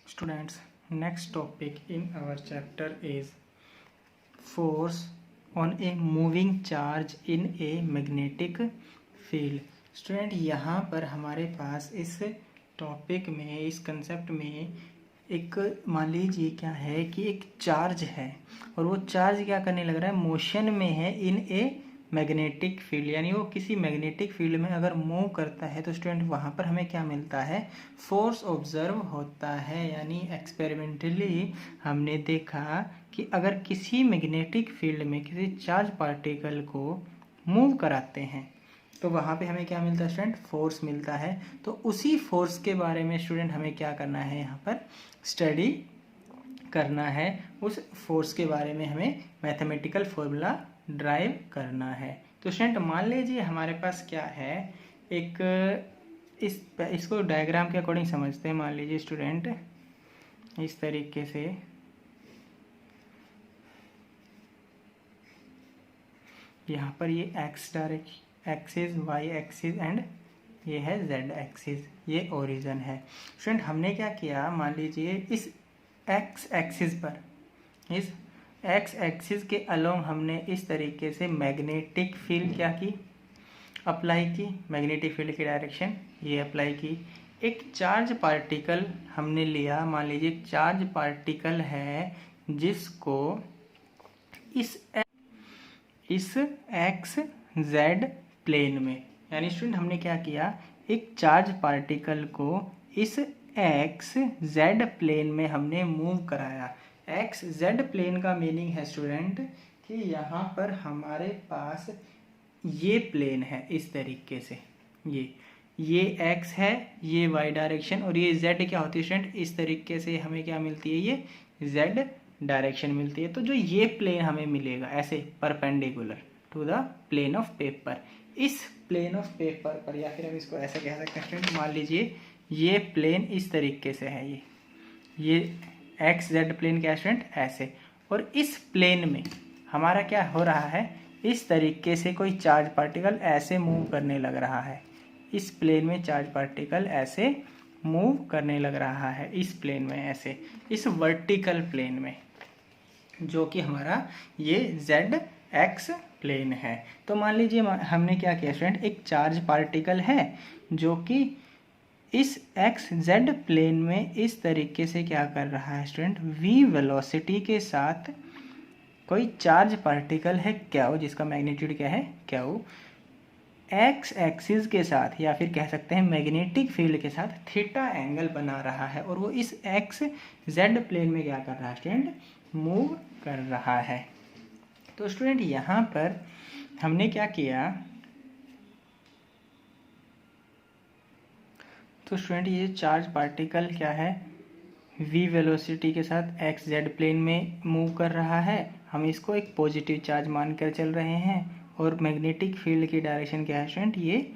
Students, next topic in our chapter is force on a moving charge in a magnetic field. Student यहाँ पर हमारे पास इस topic में, इस कंसेप्ट में एक मान लीजिए क्या है कि एक चार्ज है और वो चार्ज क्या करने लग रहा है, मोशन में है इन ए मैग्नेटिक फील्ड, यानी वो किसी मैग्नेटिक फील्ड में अगर मूव करता है तो स्टूडेंट वहाँ पर हमें क्या मिलता है, फोर्स ऑब्जर्व होता है। यानी एक्सपेरिमेंटली हमने देखा कि अगर किसी मैग्नेटिक फील्ड में किसी चार्ज पार्टिकल को मूव कराते हैं तो वहाँ पे हमें क्या मिलता है स्टूडेंट, फोर्स मिलता है। तो उसी फोर्स के बारे में स्टूडेंट हमें क्या करना है, यहाँ पर स्टडी करना है। उस फोर्स के बारे में हमें मैथमेटिकल फॉर्मूला ड्राइव करना है। तो स्टूडेंट मान लीजिए हमारे पास क्या है, एक इसको डायग्राम के अकॉर्डिंग समझते हैं। मान लीजिए स्टूडेंट इस तरीके से यहाँ पर ये X direction axis, Y axis and ये है जेड एक्सिस, ये ओरिजिन है। स्टूडेंट हमने क्या किया, मान लीजिए इस एक्स एक्सिस पर, इस एक्स एक्सिस के अलोंग हमने इस तरीके से मैग्नेटिक फील्ड क्या की, अप्लाई की। मैग्नेटिक फील्ड की डायरेक्शन ये अप्लाई की। एक चार्ज पार्टिकल हमने लिया, मान लीजिए एक चार्ज पार्टिकल है जिसको इस एक्स जेड प्लेन में, यानी स्टूडेंट हमने क्या किया, एक चार्ज पार्टिकल को इस एक्स जेड प्लेन में हमने मूव कराया। एक्स जेड प्लेन का मीनिंग है स्टूडेंट कि यहाँ पर हमारे पास ये प्लेन है इस तरीके से, ये एक्स है, ये वाई डायरेक्शन और ये जेड क्या होती है स्टूडेंट, इस तरीके से हमें क्या मिलती है, ये जेड डायरेक्शन मिलती है। तो जो ये प्लेन हमें मिलेगा ऐसे perpendicular to the plane of paper, इस प्लेन ऑफ पेपर पर, या फिर हम इसको ऐसे कह सकते हैं स्टूडेंट, मान लीजिए ये प्लेन इस तरीके से है, ये एक्स जेड प्लेन क्या स्टूडेंट ऐसे, और इस प्लेन में हमारा क्या हो रहा है, इस तरीके से कोई चार्ज पार्टिकल ऐसे मूव करने लग रहा है। इस प्लेन में चार्ज पार्टिकल ऐसे मूव करने लग रहा है, इस प्लेन में ऐसे, इस वर्टिकल प्लेन में, जो कि हमारा ये जेड एक्स प्लेन है। तो मान लीजिए हमने क्या किया स्टूडेंट, एक चार्ज पार्टिकल है जो कि इस एक्स जेड प्लेन में इस तरीके से क्या कर रहा है स्टूडेंट, v वेलोसिटी के साथ कोई चार्ज पार्टिकल है क्यू, जिसका मैग्नीट्यूड क्या है क्यू, एक्स एक्सिस के साथ या फिर कह सकते हैं मैग्नेटिक फील्ड के साथ थीटा एंगल बना रहा है, और वो इस एक्स जेड प्लेन में क्या कर रहा है स्टूडेंट, मूव कर रहा है। तो स्टूडेंट यहाँ पर हमने क्या किया, तो स्टूडेंट ये चार्ज पार्टिकल क्या है, v वेलोसिटी के साथ एक्स जेड प्लेन में मूव कर रहा है। हम इसको एक पॉजिटिव चार्ज मानकर चल रहे हैं, और मैग्नेटिक फील्ड की डायरेक्शन क्या है स्टूडेंट, ये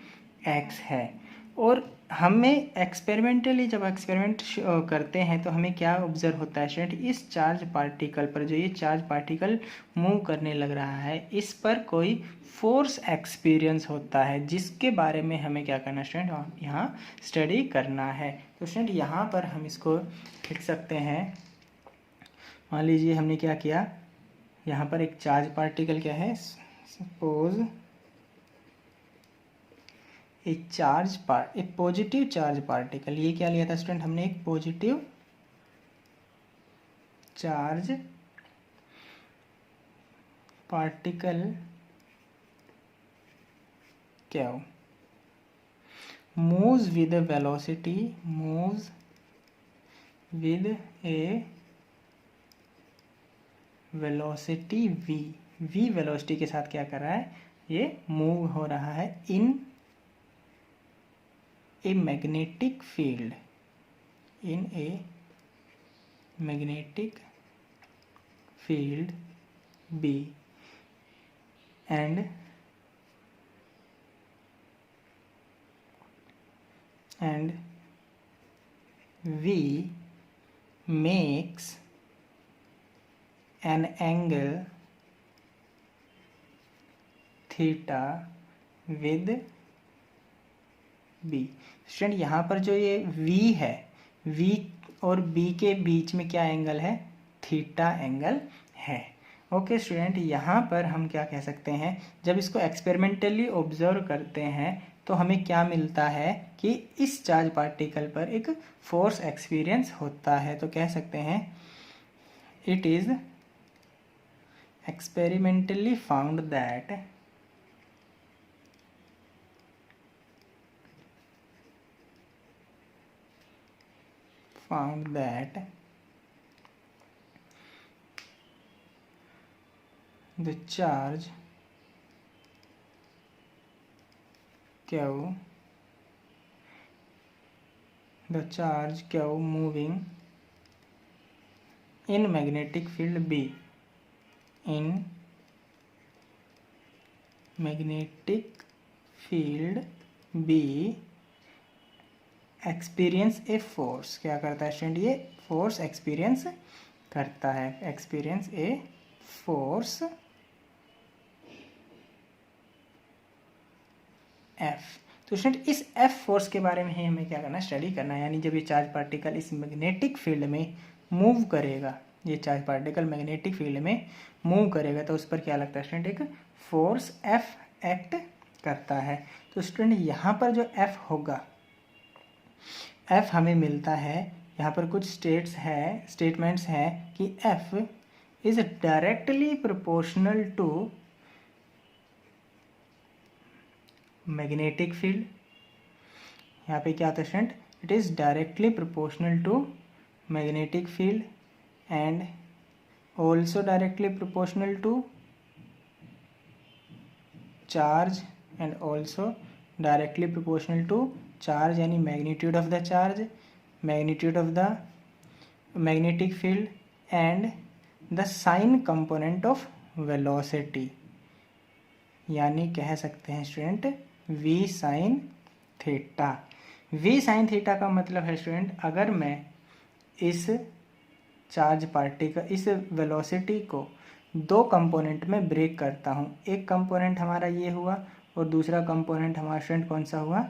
x है। और हमें एक्सपेरिमेंटली जब एक्सपेरिमेंट करते हैं तो हमें क्या ऑब्जर्व होता है स्टूडेंट, इस चार्ज पार्टिकल पर, जो ये चार्ज पार्टिकल मूव करने लग रहा है, इस पर कोई फोर्स एक्सपीरियंस होता है, जिसके बारे में हमें क्या करना स्टूडेंट, यहाँ स्टडी करना है। तो स्टूडेंट यहाँ पर हम इसको लिख सकते हैं। मान लीजिए हमने क्या किया, यहाँ पर एक चार्ज पार्टिकल क्या है, सपोज एक पॉजिटिव चार्ज पार्टिकल, ये क्या लिया था स्टूडेंट हमने, एक पॉजिटिव चार्ज पार्टिकल क्या हो, moves with a velocity, moves with a velocity v velocity के साथ क्या कर रहा है, ये मूव हो रहा है in a magnetic field, in a magnetic field B, and V makes an angle theta with B। Student यहाँ पर जो ये V है, V और बी के बीच में क्या एंगल है, थीटा एंगल है। ओके स्टूडेंट, यहाँ पर हम क्या कह सकते हैं, जब इसको एक्सपेरिमेंटली ऑब्जर्व करते हैं तो हमें क्या मिलता है कि इस चार्ज पार्टिकल पर एक फोर्स एक्सपीरियंस होता है। तो कह सकते हैं it is experimentally found that the charge Q moving in magnetic field B experience a force, क्या करता है स्टूडेंट, ये फोर्स एक्सपीरियंस करता है, एक्सपीरियंस ए फोर्स एफ। तो स्टूडेंट इस एफ फोर्स के बारे में ही हमें क्या करना है, स्टडी करना है। यानी जब ये चार्ज पार्टिकल इस मैग्नेटिक फील्ड में मूव करेगा, ये चार्ज पार्टिकल मैग्नेटिक फील्ड में मूव करेगा तो उस पर क्या लगता है स्टूडेंट, एक फोर्स एफ एक्ट करता है। तो स्टूडेंट यहाँ पर जो एफ होगा, एफ हमें मिलता है, यहाँ पर कुछ स्टेटमेंट्स हैं कि F is directly proportional to magnetic field. यहाँ पे क्या होता है student, it is directly proportional to magnetic field and also directly proportional to charge and also directly proportional to charge, यानी magnitude of the charge, magnitude of the magnetic field and the sine component of velocity, यानी कह सकते हैं student v sine theta. v sine theta का मतलब है student, अगर मैं इस चार्ज पार्टिकल, इस वेलोसिटी को दो कंपोनेंट में ब्रेक करता हूँ, एक कंपोनेंट हमारा ये हुआ और दूसरा कंपोनेंट हमारा स्टूडेंट कौन सा हुआ,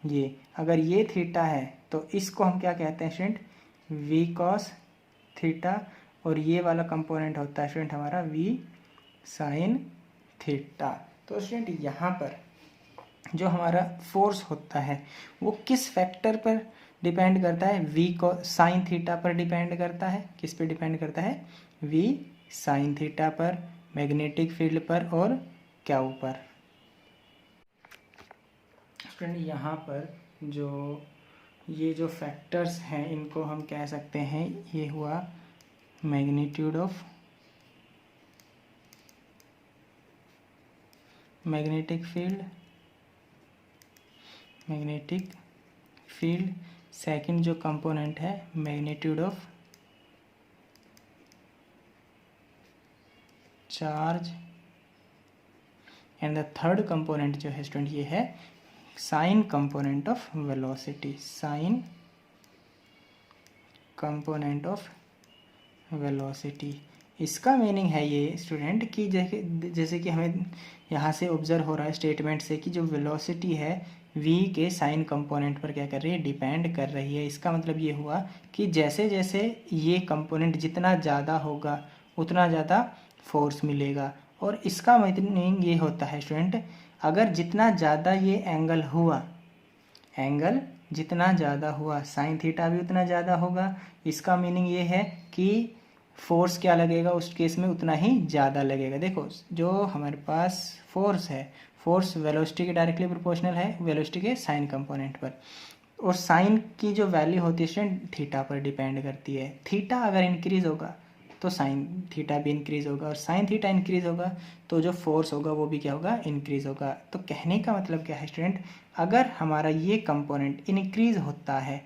ये। अगर ये थीटा है तो इसको हम क्या कहते हैं स्टूडेंट, v cos थीटा, और ये वाला कंपोनेंट होता है स्टूडेंट हमारा v साइन थीटा। तो स्टूडेंट यहाँ पर जो हमारा फोर्स होता है वो किस फैक्टर पर डिपेंड करता है, v को साइन थीटा पर डिपेंड करता है। किस पे डिपेंड करता है, v साइन थीटा पर, मैग्नेटिक फील्ड पर और क्या ऊपर। स्टूडेंट यहाँ पर ये जो फैक्टर्स हैं इनको हम कह सकते हैं, ये हुआ magnitude of magnetic field, second जो कंपोनेंट है magnitude of charge and the third component जो है स्टूडेंट ये है sign component of velocity, sign component of velocity. इसका मीनिंग है ये स्टूडेंट कि जैसे कि हमें यहाँ से ऑब्जर्व हो रहा है स्टेटमेंट से कि जो वेलोसिटी है v के साइन कंपोनेंट पर क्या कर रही है, डिपेंड कर रही है। इसका मतलब ये हुआ कि जैसे जैसे ये कंपोनेंट जितना ज़्यादा होगा उतना ज़्यादा फोर्स मिलेगा। और इसका मीनिंग ये होता है स्टूडेंट, अगर जितना ज़्यादा ये एंगल जितना ज़्यादा हुआ साइन थीटा भी उतना ज़्यादा होगा। इसका मीनिंग ये है कि फोर्स क्या लगेगा उस केस में, उतना ही ज़्यादा लगेगा। देखो जो हमारे पास फोर्स है, फोर्स वेलोसिटी के डायरेक्टली प्रोपोर्शनल है वेलोसिटी के साइन कंपोनेंट पर, और साइन की जो वैल्यू होती है स्टूडेंट थीटा पर डिपेंड करती है। थीटा अगर इंक्रीज होगा तो साइन थीटा भी इंक्रीज होगा, और साइन थीटा इंक्रीज होगा तो जो फोर्स होगा वो भी क्या होगा, इंक्रीज होगा। तो कहने का मतलब क्या है स्टूडेंट, अगर हमारा ये कंपोनेंट इंक्रीज होता है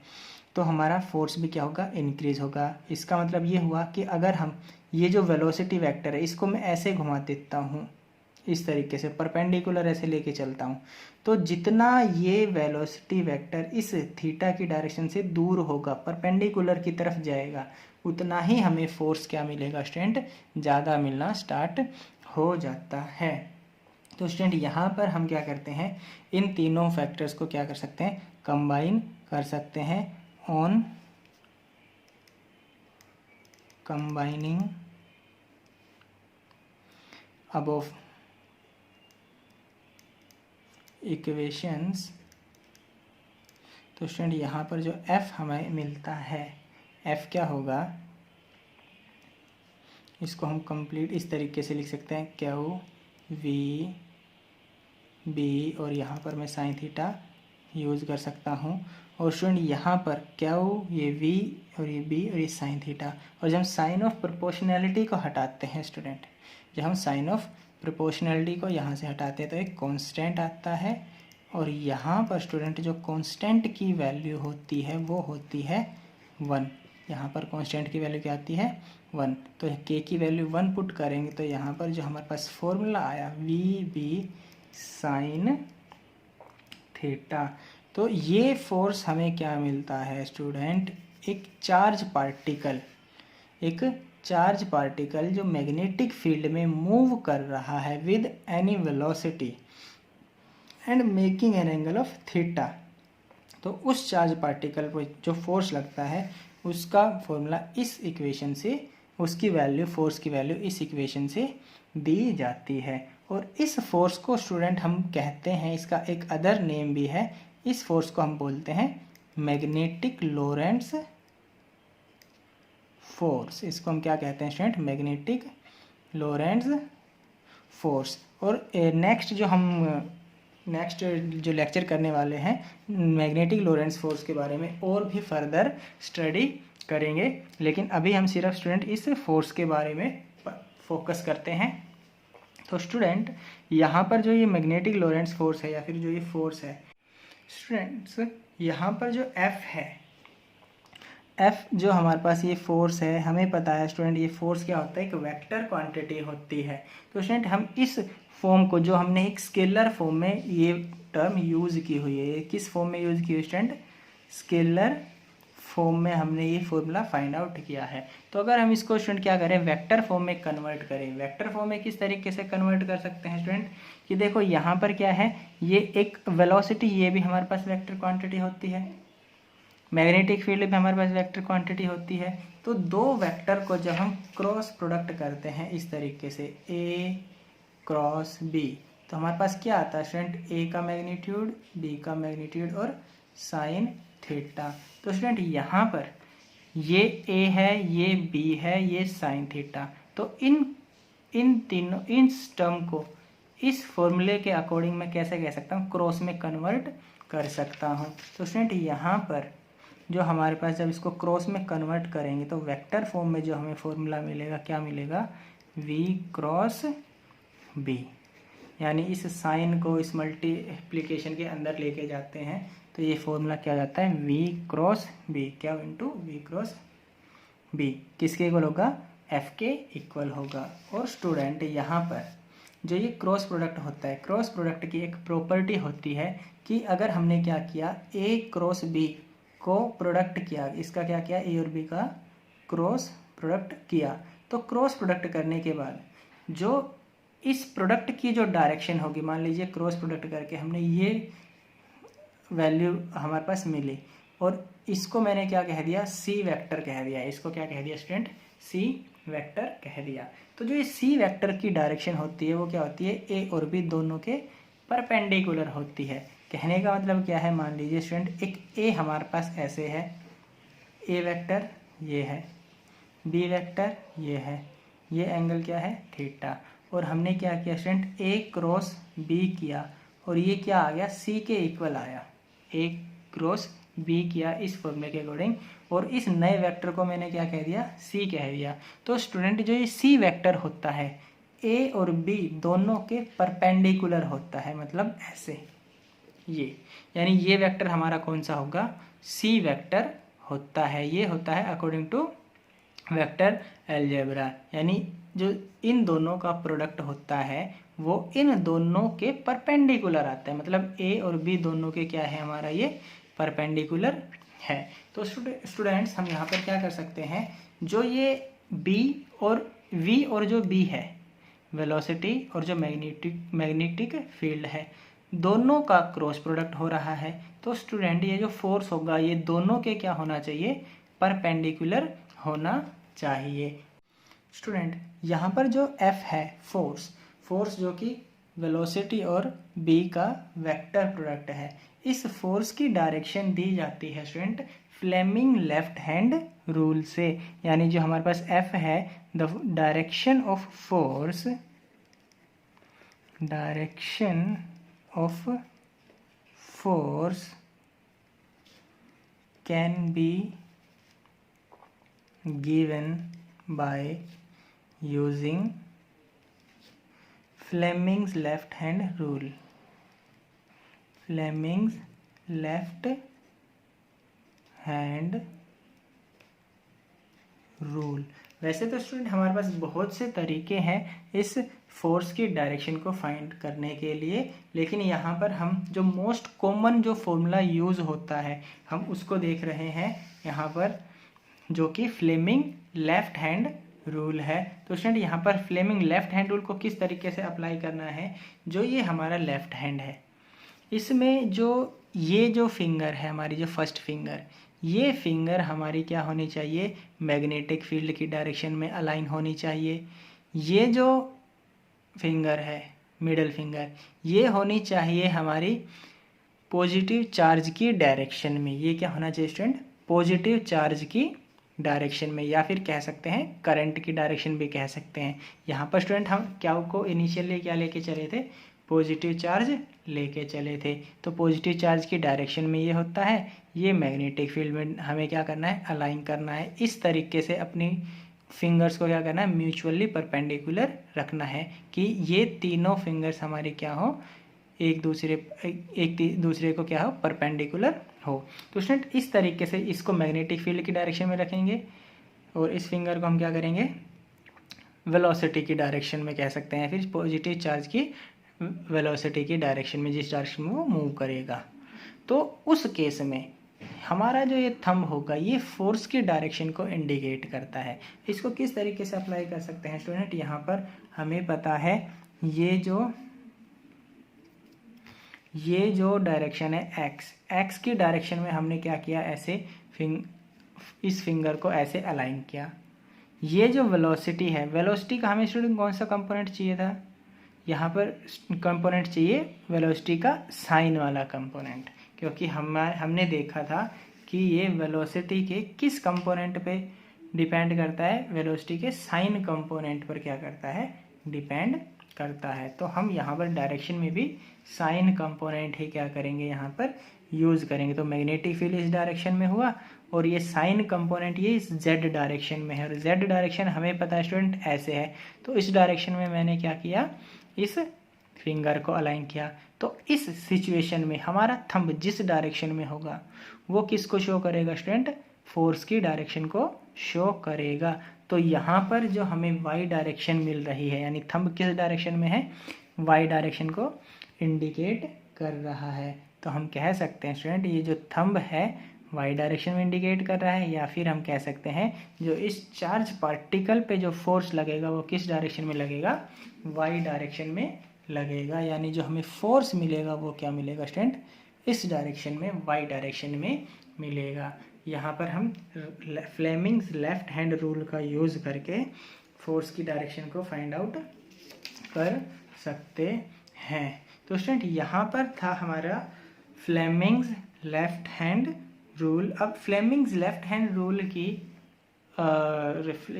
तो हमारा फोर्स भी क्या होगा, इंक्रीज होगा। इसका मतलब ये हुआ कि अगर हम ये जो वेलोसिटी वेक्टर है इसको मैं ऐसे घुमा देता हूँ, इस तरीके से परपेंडिकुलर ऐसे लेके चलता हूँ, तो जितना ये वेलोसिटी वेक्टर इस थीटा की डायरेक्शन से दूर होगा, परपेंडिकुलर की तरफ जाएगा, उतना ही हमें फोर्स क्या मिलेगा स्टूडेंट, ज़्यादा मिलना स्टार्ट हो जाता है। तो स्टूडेंट यहाँ पर हम क्या करते हैं, इन तीनों फैक्टर्स को क्या कर सकते हैं, कंबाइन कर सकते हैं ऑन कंबाइनिंग अबव इक्वेशंस, तो स्टूडेंट यहाँ पर जो f हमें मिलता है, f क्या होगा, इसको हम कंप्लीट इस तरीके से लिख सकते हैं, क्यू वी बी, और यहाँ पर मैं साइन थीटा यूज़ कर सकता हूँ। और स्टूडेंट यहाँ पर क्यू, ये वी और ये बी और ये साइन थीटा, और जब हम साइन ऑफ प्रोपोर्शनैलिटी को हटाते हैं स्टूडेंट, जब हम साइन ऑफ प्रोपोर्शनैलिटी को यहाँ से हटाते हैं तो एक कांस्टेंट आता है, और यहाँ पर स्टूडेंट जो कांस्टेंट की वैल्यू होती है वो होती है 1। यहाँ पर कांस्टेंट की वैल्यू क्या आती है 1, तो k की वैल्यू 1 पुट करेंगे तो यहाँ पर जो हमारे पास फॉर्मूला आया वी बी साइन थीटा, तो ये फोर्स हमें क्या मिलता है स्टूडेंट, एक चार्ज पार्टिकल जो मैग्नेटिक फील्ड में मूव कर रहा है with any velocity and making an angle of theta, तो उस चार्ज पार्टिकल को जो फोर्स लगता है उसका फॉर्मूला इस इक्वेशन से, उसकी वैल्यू, फोर्स की वैल्यू इस इक्वेशन से दी जाती है। और इस फोर्स को स्टूडेंट हम कहते हैं, इसका एक अदर नेम भी है, इस फोर्स को हम बोलते हैं मैग्नेटिक लोरेंट्ज़ फोर्स। इसको हम क्या कहते हैं स्टूडेंट, मैग्नेटिक लोरेंट्ज़ फोर्स। और नेक्स्ट जो लेक्चर करने वाले हैं मैग्नेटिक लोरेंट्ज़ फोर्स के बारे में और भी फर्दर स्टडी करेंगे, लेकिन अभी हम सिर्फ स्टूडेंट इस फोर्स के बारे में फोकस करते हैं। तो स्टूडेंट यहाँ पर जो ये मैग्नेटिक लोरेंट्ज़ फोर्स है या फिर जो ये फोर्स है स्टूडेंट्स, यहाँ पर जो F है, F जो हमारे पास ये फोर्स है, हमें पता है स्टूडेंट ये फोर्स क्या होता है, एक वेक्टर क्वांटिटी होती है। तो स्टूडेंट हम इस फॉर्म को, जो हमने एक स्केलर फॉर्म में ये टर्म यूज़ की हुई है, ये किस फॉर्म में यूज़ की हुई स्टूडेंट, स्केलर फॉर्म में हमने ये फॉर्मूला फाइंड आउट किया है। तो अगर हम इसको स्टूडेंट क्या करें, वेक्टर फॉर्म में कन्वर्ट करें, वेक्टर फॉर्म में किस तरीके से कन्वर्ट कर सकते हैं स्टूडेंट, कि देखो यहाँ पर क्या है, ये एक वेलोसिटी, ये भी हमारे पास वेक्टर क्वांटिटी होती है, मैग्नेटिक फील्ड भी हमारे पास वेक्टर क्वांटिटी होती है। तो दो वेक्टर को जब हम क्रॉस प्रोडक्ट करते हैं इस तरीके से A क्रॉस B, तो हमारे पास क्या आता है स्टूडेंट, A का मैग्नीट्यूड, B का मैग्नीट्यूड और साइन थीटा। तो स्टूडेंट यहाँ पर ये A है, ये B है, ये साइन थीटा, तो इन तीनों टर्म को इस फॉर्मूले के अकॉर्डिंग मैं कैसे कह सकता हूँ, क्रॉस में कन्वर्ट कर सकता हूँ। तो स्टूडेंट यहाँ पर जो हमारे पास जब इसको क्रॉस में कन्वर्ट करेंगे तो वेक्टर फॉर्म में जो हमें फॉर्मूला मिलेगा, क्या मिलेगा, V क्रॉस B, यानी इस साइन को इस मल्टीप्लिकेशन के अंदर लेके जाते हैं तो ये फॉर्मूला क्या जाता है, V क्रॉस B, क्या इंटू V क्रॉस B, किसके इक्वल होगा, F के इक्वल होगा। और स्टूडेंट यहाँ पर जो ये क्रॉस प्रोडक्ट होता है, क्रॉस प्रोडक्ट की एक प्रॉपर्टी होती है कि अगर हमने क्या किया, A क्रॉस B को प्रोडक्ट किया, इसका क्या किया, A और B का क्रॉस प्रोडक्ट किया, तो क्रॉस प्रोडक्ट करने के बाद जो इस प्रोडक्ट की जो डायरेक्शन होगी, मान लीजिए क्रॉस प्रोडक्ट करके हमने ये वैल्यू हमारे पास मिली और इसको मैंने क्या कह दिया, C वेक्टर कह दिया, इसको क्या कह दिया स्टूडेंट, C वेक्टर कह दिया। तो जो ये C वेक्टर की डायरेक्शन होती है वो क्या होती है, A और B दोनों के परपेंडिकुलर होती है। कहने का मतलब क्या है, मान लीजिए स्टूडेंट एक A हमारे पास ऐसे है, A वेक्टर ये है, B वेक्टर ये है, ये एंगल क्या है, थीटा, और हमने क्या किया स्टूडेंट, A क्रॉस B किया और ये क्या आ गया, C के इक्वल आया, A क्रॉस B किया इस फॉर्मूले के अकॉर्डिंग, और इस नए वेक्टर को मैंने क्या कह दिया, C कह दिया। तो स्टूडेंट जो ये C वेक्टर होता है A और B दोनों के परपेंडिकुलर होता है, मतलब ऐसे ये, यानी ये वेक्टर हमारा कौन सा होगा, C वेक्टर होता है। ये होता है अकॉर्डिंग टू वेक्टर अलजेब्रा, यानी जो इन दोनों का प्रोडक्ट होता है वो इन दोनों के परपेंडिकुलर आता है, मतलब A और B दोनों के क्या है, हमारा ये परपेंडिकुलर है। तो स्टूडेंट्स हम यहाँ पर क्या कर सकते हैं, जो ये B और V और जो B है, वेलोसिटी और जो मैग्नेटिक फील्ड है, दोनों का क्रॉस प्रोडक्ट हो रहा है। तो स्टूडेंट ये जो फोर्स होगा ये दोनों के क्या होना चाहिए, परपेंडिकुलर होना चाहिए। स्टूडेंट यहाँ पर जो F है फोर्स जो कि वेलोसिटी और B का वेक्टर प्रोडक्ट है, इस फोर्स की डायरेक्शन दी जाती है student Fleming left hand rule से। यानी जो हमारे पास F है, the direction of force can be given by using Fleming's left hand rule। Fleming's left hand rule। वैसे तो स्टूडेंट हमारे पास बहुत से तरीके हैं इस फोर्स की डायरेक्शन को फाइंड करने के लिए, लेकिन यहाँ पर हम जो मोस्ट कॉमन जो फॉर्मूला यूज़ होता है हम उसको देख रहे हैं यहाँ पर, जो कि फ्लेमिंग लेफ्ट हैंड रूल है। तो स्टूडेंट यहाँ पर फ्लेमिंग लेफ्ट हैंड रूल को किस तरीके से अप्लाई करना है, जो ये हमारा लेफ्ट हैंड है, इसमें ये जो फिंगर है हमारी, जो फर्स्ट फिंगर, ये फिंगर हमारी क्या होनी चाहिए, मैग्नेटिक फील्ड की डायरेक्शन में अलाइन होनी चाहिए। ये जो फिंगर है मिडल फिंगर, ये होनी चाहिए हमारी पॉजिटिव चार्ज की डायरेक्शन में। ये क्या होना चाहिए स्टूडेंट, पॉजिटिव चार्ज की डायरेक्शन में, या फिर कह सकते हैं करंट की डायरेक्शन भी कह सकते हैं। यहाँ पर स्टूडेंट हम क्या को इनिशियली क्या लेके चले थे, पॉजिटिव चार्ज लेके चले थे। तो पॉजिटिव चार्ज की डायरेक्शन में ये होता है, ये मैग्नेटिक फील्ड में हमें क्या करना है, अलाइन करना है। इस तरीके से अपनी फिंगर्स को क्या करना है, म्यूचुअली परपेंडिकुलर रखना है कि ये तीनों फिंगर्स हमारे क्या हो, एक दूसरे को क्या हो, परपेंडिकुलर हो। तो स्टूडेंट इस तरीके से इसको मैग्नेटिक फील्ड की डायरेक्शन में रखेंगे और इस फिंगर को हम क्या करेंगे, वेलोसिटी की डायरेक्शन में कह सकते हैं, फिर पॉजिटिव चार्ज की वेलोसिटी की डायरेक्शन में, जिस डायरेक्शन में वो मूव करेगा। तो उस केस में हमारा जो ये थंब होगा ये फोर्स की डायरेक्शन को इंडिकेट करता है। इसको किस तरीके से अप्लाई कर सकते हैं स्टूडेंट, यहाँ पर हमें पता है ये जो डायरेक्शन है एक्स की डायरेक्शन में हमने क्या किया, ऐसे इस फिंगर को ऐसे अलाइन किया। ये जो वेलोसिटी है, वेलोसिटी का हमें स्टूडेंट कौन सा कंपोनेंट चाहिए था, यहाँ पर कंपोनेंट चाहिए वेलोसिटी का साइन वाला कंपोनेंट, क्योंकि हमने देखा था कि ये वेलोसिटी के किस कंपोनेंट पे डिपेंड करता है, वेलोसिटी के साइन कंपोनेंट पर क्या करता है, डिपेंड करता है। तो हम यहाँ पर डायरेक्शन में भी साइन कंपोनेंट ही क्या करेंगे, यहाँ पर यूज़ करेंगे। तो मैग्नेटिक फील्ड इस डायरेक्शन में हुआ और ये साइन कंपोनेंट ये इस जेड डायरेक्शन में है, और जेड डायरेक्शन हमें पता है स्टूडेंट ऐसे है। तो इस डायरेक्शन में मैंने क्या किया, इस फिंगर को अलाइन किया। तो इस सिचुएशन में हमारा थंब जिस डायरेक्शन में होगा वो किसको शो करेगा स्टूडेंट, फोर्स की डायरेक्शन को शो करेगा। तो यहाँ पर जो हमें वाई डायरेक्शन मिल रही है, यानी थंब किस डायरेक्शन में है, वाई डायरेक्शन को इंडिकेट कर रहा है। तो हम कह सकते हैं स्टूडेंट ये जो थंब है वाई डायरेक्शन में इंडिकेट कर रहा है, या फिर हम कह सकते हैं जो इस चार्ज पार्टिकल पे जो फोर्स लगेगा वो किस डायरेक्शन में लगेगा, वाई डायरेक्शन में लगेगा। यानी जो हमें फोर्स मिलेगा वो क्या मिलेगा स्टूडेंट, इस डायरेक्शन में, वाई डायरेक्शन में मिलेगा। यहाँ पर हम फ्लेमिंग्स लेफ्ट हैंड रूल का यूज़ करके फोर्स की डायरेक्शन को फाइंड आउट कर सकते हैं। तो स्टूडेंट यहाँ पर था हमारा फ्लेमिंग्स लेफ्ट हैंड रूल। अब फ्लेमिंग्स लेफ्ट हैंड रूल की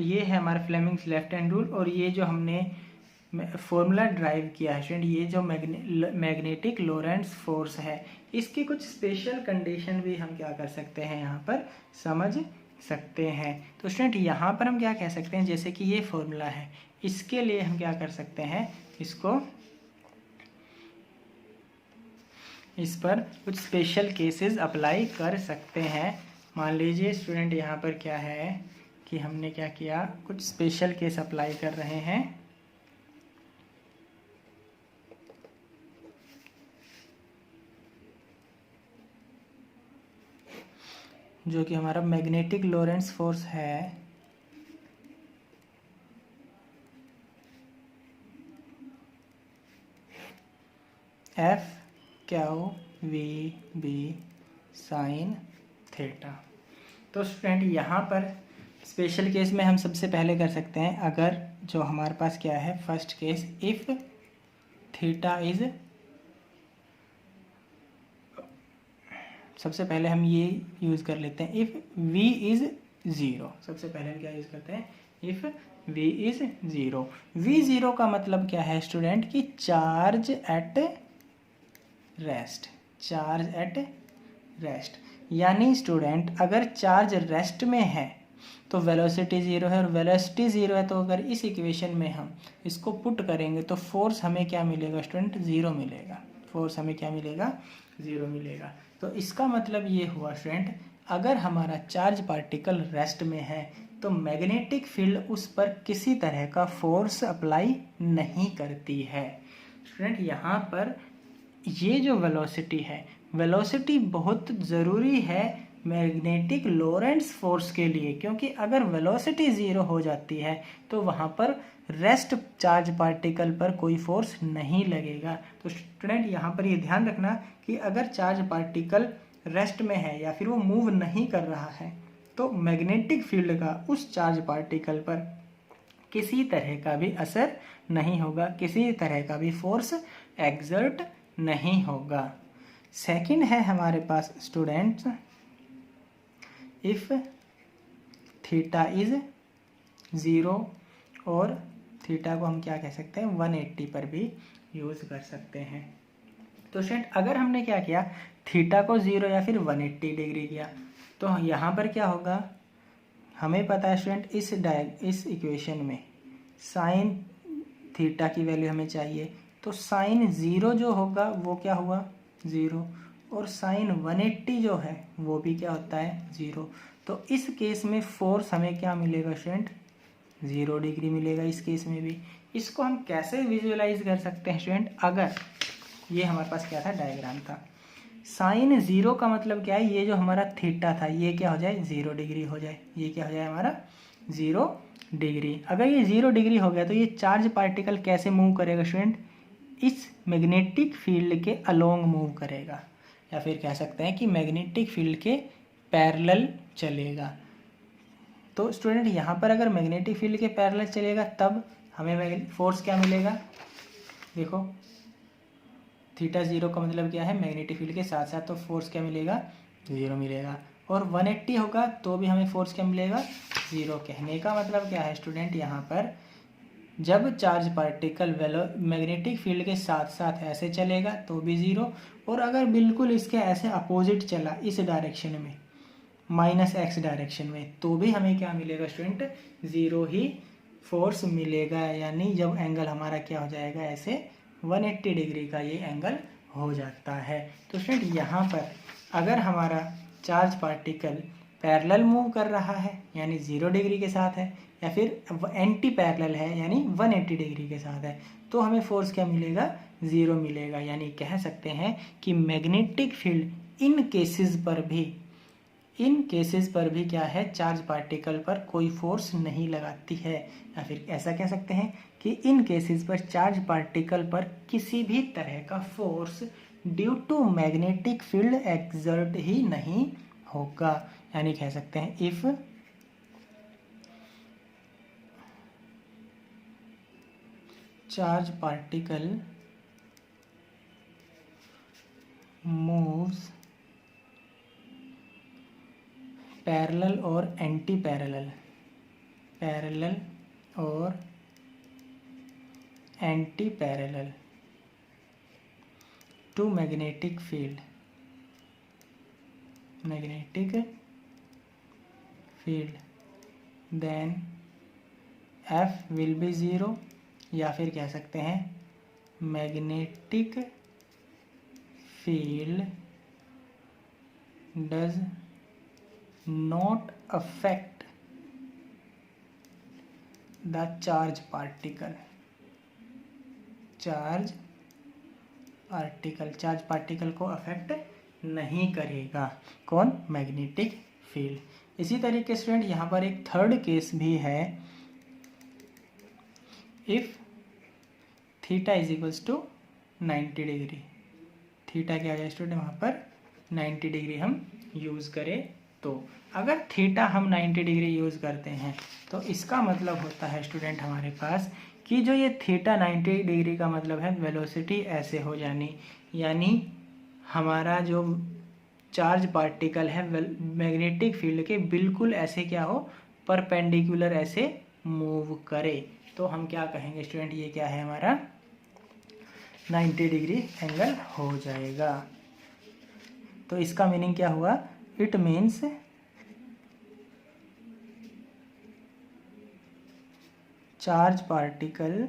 ये है हमारा फ्लेमिंग्स लेफ्ट हैंड रूल, और ये जो हमने फॉर्मूला ड्राइव किया है स्टूडेंट, ये जो मैग्नेटिक लोरेंट्ज़ फोर्स है, इसकी कुछ स्पेशल कंडीशन भी हम क्या कर सकते हैं, यहाँ पर समझ सकते हैं। तो स्टूडेंट यहाँ पर हम क्या कह सकते हैं, जैसे कि ये फॉर्मूला है, इसके लिए हम क्या कर सकते हैं, इस पर कुछ स्पेशल केसेस अप्लाई कर सकते हैं। मान लीजिए स्टूडेंट यहाँ पर क्या है कि हमने क्या किया, कुछ स्पेशल केस अप्लाई कर रहे हैं। जो कि हमारा मैग्नेटिक लोरेंट्ज़ फोर्स है, F Q V B sine theta. तो स्टूडेंट यहाँ पर स्पेशल केस में हम सबसे पहले कर सकते हैं, अगर जो हमारे पास क्या है first case, if theta is, सबसे पहले हम ये यूज़ कर लेते हैं, इफ़ v इज़ ज़ीरो। सबसे पहले हम क्या यूज़ करते हैं, if v is zero. v zero का मतलब क्या है स्टूडेंट, कि charge at rest, charge at rest. यानी स्टूडेंट अगर चार्ज रेस्ट में है तो वेलोसिटी ज़ीरो है, और वेलोसिटी ज़ीरो है तो अगर इस इक्वेशन में हम इसको पुट करेंगे तो फोर्स हमें क्या मिलेगा स्टूडेंट, ज़ीरो मिलेगा। फोर्स हमें क्या मिलेगा, ज़ीरो मिलेगा। तो इसका मतलब ये हुआ स्टूडेंट, अगर हमारा चार्ज पार्टिकल रेस्ट में है तो मैग्नेटिक फील्ड उस पर किसी तरह का फोर्स अप्लाई नहीं करती है। स्टूडेंट यहाँ पर ये जो वेलोसिटी है, वेलोसिटी बहुत ज़रूरी है मैग्नेटिक लोरेंट्स फोर्स के लिए, क्योंकि अगर वेलोसिटी ज़ीरो हो जाती है तो वहाँ पर रेस्ट चार्ज पार्टिकल पर कोई फोर्स नहीं लगेगा। तो स्टूडेंट यहाँ पर ये ध्यान रखना कि अगर चार्ज पार्टिकल रेस्ट में है या फिर वो मूव नहीं कर रहा है तो मैग्नेटिक फील्ड का उस चार्ज पार्टिकल पर किसी तरह का भी असर नहीं होगा, किसी तरह का भी फोर्स एक्सर्ट नहीं होगा। सेकंड है हमारे पास students, if theta is zero, और थीटा को हम क्या कह सकते हैं 180 पर भी यूज़ कर सकते हैं। तो स्टूडेंट अगर हमने क्या किया, थीटा को 0 या फिर 180 डिग्री किया तो यहाँ पर क्या होगा, हमें पता है स्टूडेंट इस इक्वेशन में साइन थीटा की वैल्यू हमें चाहिए, तो साइन 0 जो होगा वो क्या हुआ 0, और साइन 180 जो है वो भी क्या होता है 0। तो इस केस में फोर्स हमें क्या मिलेगा स्टूडेंट, 0 डिग्री मिलेगा इस केस में भी। इसको हम कैसे विजुअलाइज कर सकते हैं स्टूडेंट, अगर ये हमारे पास क्या था डायग्राम था, साइन 0 का मतलब क्या है, ये जो हमारा थीटा था ये क्या हो जाए 0 डिग्री हो जाए, ये क्या हो जाए हमारा 0 डिग्री। अगर ये 0 डिग्री हो गया तो ये चार्ज पार्टिकल कैसे मूव करेगा स्टूडेंट, इस मैग्नेटिक फील्ड के अलोंग मूव करेगा, या फिर कह सकते हैं कि मैग्नेटिक फील्ड के पैरेलल चलेगा। तो स्टूडेंट यहाँ पर अगर मैग्नेटिक फील्ड के पैरेलल चलेगा तब हमें फोर्स क्या मिलेगा, देखो थीटा 0 का मतलब क्या है मैग्नेटिक फील्ड के साथ साथ, तो फोर्स क्या मिलेगा 0 मिलेगा। और 180 होगा तो भी हमें फोर्स क्या मिलेगा 0। कहने का मतलब क्या है स्टूडेंट, यहाँ पर जब चार्ज पार्टिकल मैग्नेटिक फील्ड के साथ साथ ऐसे चलेगा तो भी 0, और अगर बिल्कुल इसके ऐसे अपोजिट चला इस डायरेक्शन में -x डायरेक्शन में तो भी हमें क्या मिलेगा स्टूडेंट 0 ही फोर्स मिलेगा। यानी जब एंगल हमारा क्या हो जाएगा ऐसे 180 डिग्री का ये एंगल हो जाता है। तो स्टूडेंट यहाँ पर अगर हमारा चार्ज पार्टिकल पैरेलल मूव कर रहा है यानी 0 डिग्री के साथ है, या फिर एंटी पैरेलल है यानी 180 डिग्री के साथ है, तो हमें फोर्स क्या मिलेगा 0 मिलेगा। यानी कह सकते हैं कि मैग्नेटिक फील्ड इन केसेस पर भी क्या है चार्ज पार्टिकल पर कोई फोर्स नहीं लगाती है, या फिर ऐसा कह सकते हैं कि इन केसेस पर चार्ज पार्टिकल पर किसी भी तरह का force due to magnetic field exert ही नहीं होगा। यानी कह सकते हैं if charge particle moves parallel और एंटी पैरेलल, पैरेलल और anti parallel to magnetic field, then F will be 0, या फिर कह सकते हैं magnetic field does not affect the charge particle, charge particle को अफेक्ट नहीं करेगा कौन, मैग्नेटिक फील्ड। इसी तरीके स्टूडेंट यहाँ पर एक थर्ड केस भी है, if theta is equals to 90 degree, theta क्या है स्टूडेंट वहाँ पर 90 डिग्री हम यूज़ करें तो अगर थीटा हम 90 डिग्री यूज़ करते हैं तो इसका मतलब होता है स्टूडेंट हमारे पास कि जो ये थीटा 90 डिग्री का मतलब है वेलोसिटी ऐसे हो जानी, यानी हमारा जो चार्ज पार्टिकल है मैग्नेटिक फील्ड के बिल्कुल ऐसे क्या हो, परपेंडिकुलर ऐसे मूव करे। तो हम क्या कहेंगे स्टूडेंट, ये क्या है हमारा 90 डिग्री एंगल हो जाएगा। तो इसका मीनिंग क्या हुआ, it means charge particle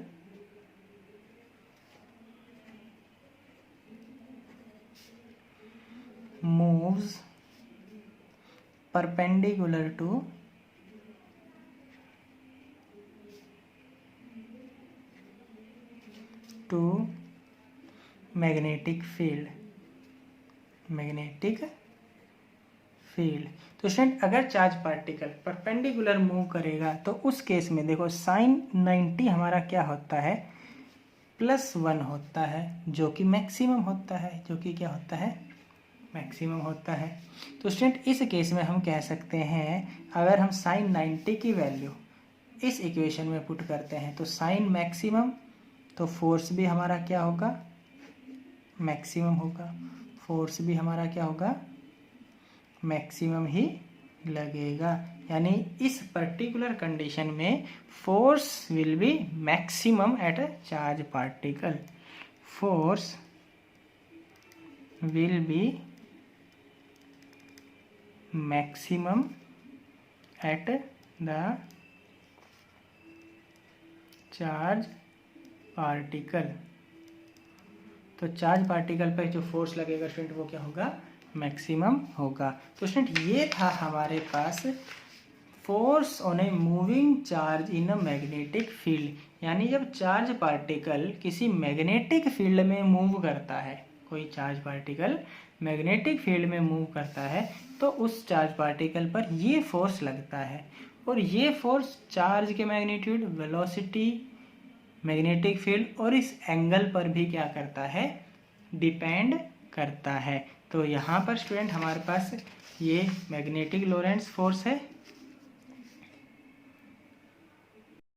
moves perpendicular to magnetic field। तो स्टूडेंट अगर चार्ज पार्टिकल परपेंडिकुलर मूव करेगा तो उस केस में देखो साइन 90 हमारा क्या होता है, +1 होता है, जो कि मैक्सिमम होता है, जो कि क्या होता है, मैक्सिमम होता है। तो स्टूडेंट इस केस में हम कह सकते हैं अगर हम साइन 90 की वैल्यू इस इक्वेशन में पुट करते हैं तो साइन मैक्सिमम, तो फोर्स भी हमारा क्या होगा, मैक्सिमम होगा, फोर्स भी हमारा क्या होगा, मैक्सिमम ही लगेगा। यानी इस पर्टिकुलर कंडीशन में force will be maximum at a charge particle, force will be maximum at the charge particle. तो चार्ज पार्टिकल पर जो फोर्स लगेगा स्टूडेंट वो क्या होगा, मैक्सिमम होगा। तो स्टूडेंट ये था हमारे पास force on a moving charge in a magnetic field, यानी जब चार्ज पार्टिकल किसी मैग्नेटिक फील्ड में मूव करता है, कोई चार्ज पार्टिकल मैग्नेटिक फील्ड में मूव करता है तो उस चार्ज पार्टिकल पर ये फोर्स लगता है, और ये फोर्स चार्ज के मैग्नीट्यूड, वेलोसिटी, मैग्नेटिक फील्ड और इस एंगल पर भी क्या करता है, डिपेंड करता है। तो यहाँ पर स्टूडेंट हमारे पास ये मैग्नेटिक लोरेंट्ज फोर्स है